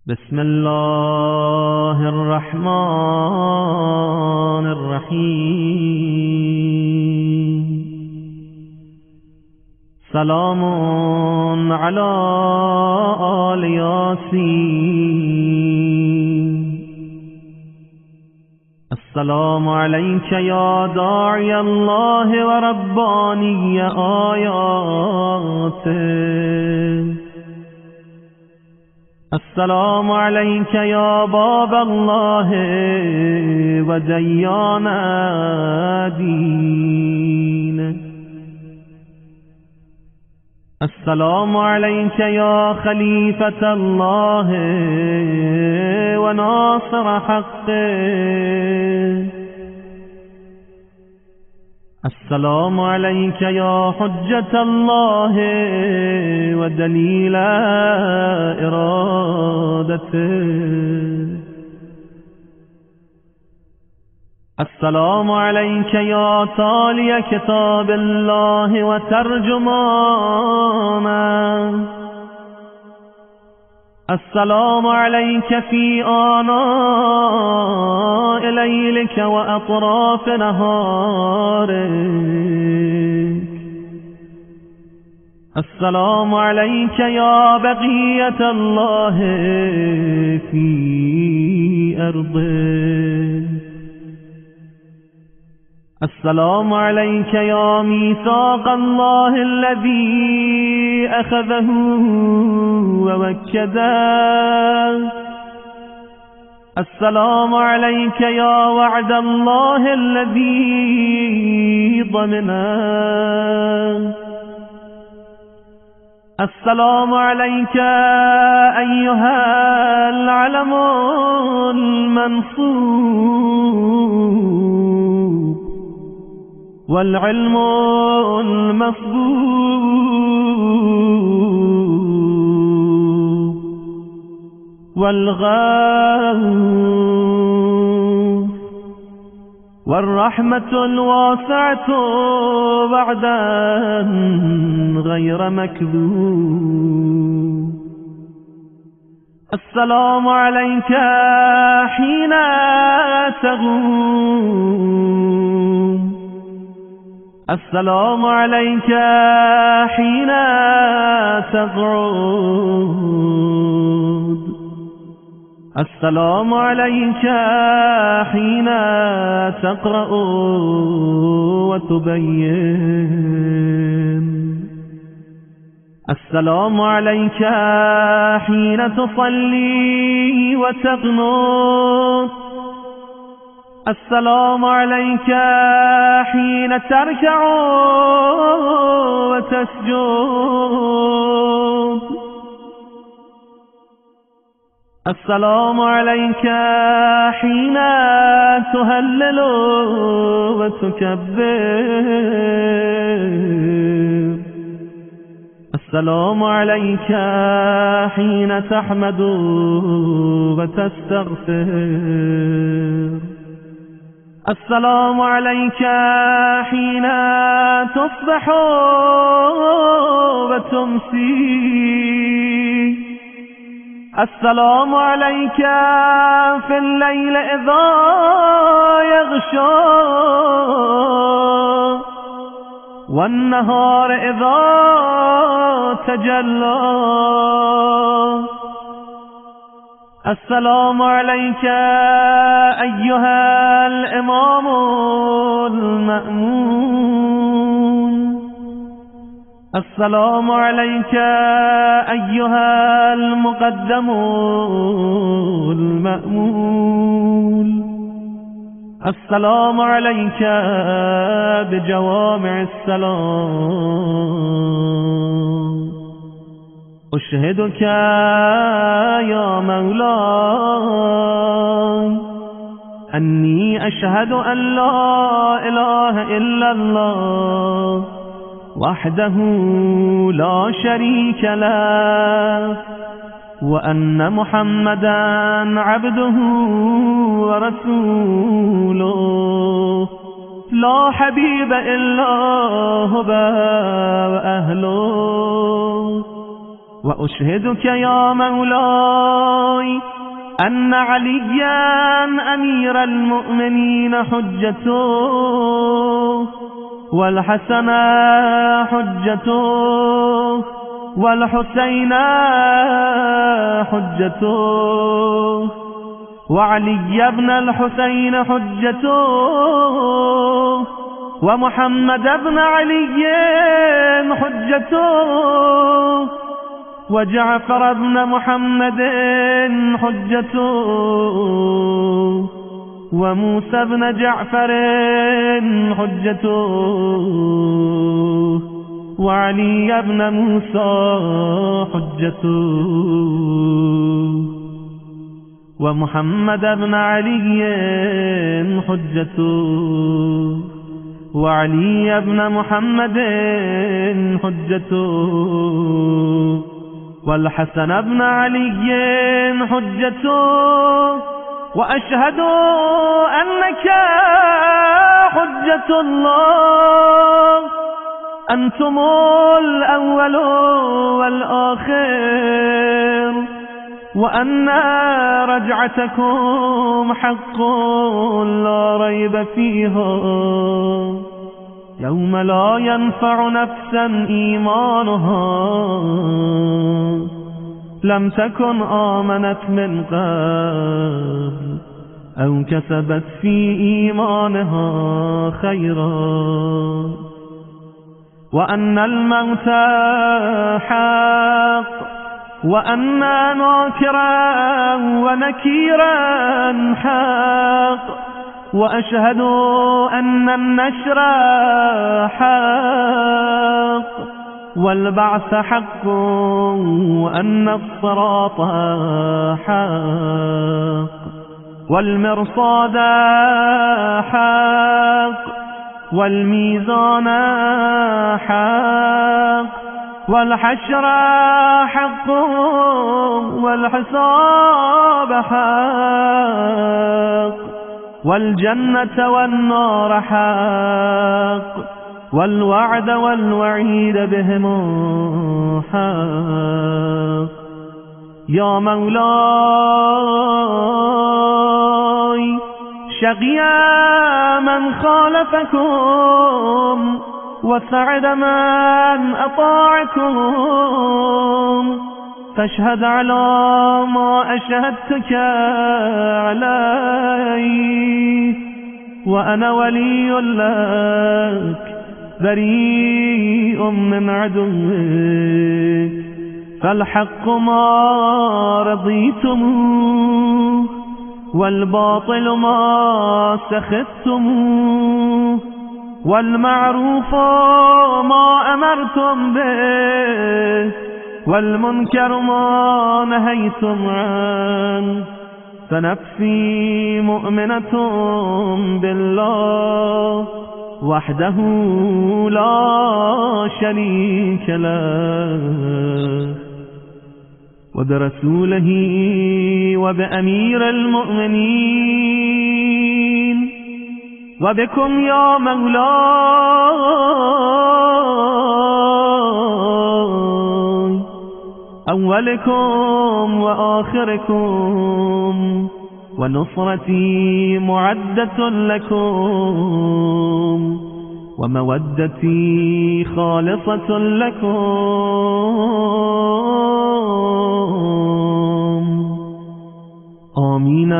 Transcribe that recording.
بسم الله الرحمن الرحیم. سلام علی آل یاسین. السلام علیک یا داعی الله و ربانی آیاته. السلام عليك يا باب الله وديان دين. السلام عليك يا خليفة الله وناصر حقه. السلام عليك يا حجة الله ودليل إرادته. السلام عليك يا تالي كتاب الله وترجمانه. السلام عليك في آناء ليلك وأطراف نهارك. السلام عليك يا بقية الله في أرضه. السلام عليك يا ميثاق الله الذي أخذه ووكده. السلام عليك يا وعد الله الذي ضمنه. السلام عليك أيها العلم المنصوب والعلم المصبوب والغوث والرحمة الواسعة بعدا غير مكذوب. السلام عليك حين تغوم. السلام عليك حين تقعد. السلام عليك حين تقرأ وتبين. السلام عليك حين تصلي وتقنط. السلام عليك حين تركع وتسجد. السلام عليك حين تهلل وتكبر. السلام عليك حين تحمد وتستغفر. السلام عليك حين تصبح وتمسي. السلام عليك في الليل إذا يغشى والنهار إذا تجلى. السلام عليك أيها الإمام المأمون. السلام عليك أيها المقدم المأمول. السلام عليك بجوامع السلام. أشهدك يا مولاي أني أشهد أن لا إله إلا الله وحده لا شريك له وأن محمدا عبده ورسوله لا حبيب إلا هو وأهله. وأشهدك يا مولاي أن عليا أمير المؤمنين حجته، والحسن حجته، والحسين حجته، وعلي بن الحسين حجته، ومحمد بن علي حجته، وجعفر بن محمد حجته، وموسى بن جعفر حجته، وعلي بن موسى حجته، ومحمد بن علي حجته، وعلي بن محمد حجته، والحسن بن علي حجته، وأشهد أنك حجة الله، أنتم الأول والآخر، وأن رجعتكم حق لا ريب فيها، يوم لا ينفع نفسا إيمانها لم تكن آمنت من قبل أو كسبت في إيمانها خيرا، وأن الموت حق، وأن ناكرا ونكيرا حق، وأشهد أن النشر حق، والبعث حق، وأن الصراط حق، والمرصاد حق، والميزان حق، والحشر حق، والحساب حق، والجنة والنار حق، والوعد والوعيد بهم حق. يا مولاي شقي من خالفكم، وسعد من أطاعكم، فاشهد على ما أشهدتك عليه، وأنا ولي لك بريء من عدوك، فالحق ما رضيتموه، والباطل ما سخطتموه، والمعروف ما أمرتم به، والمنكر ما نهيتم عنه، فنفسي مؤمنة بالله وحده لا شريك له، وبرسوله وبأمير المؤمنين، وبكم يا مولاي، أولكم وآخركم، ونصرتي معدة لكم، ومودتي خالصة لكم. آمين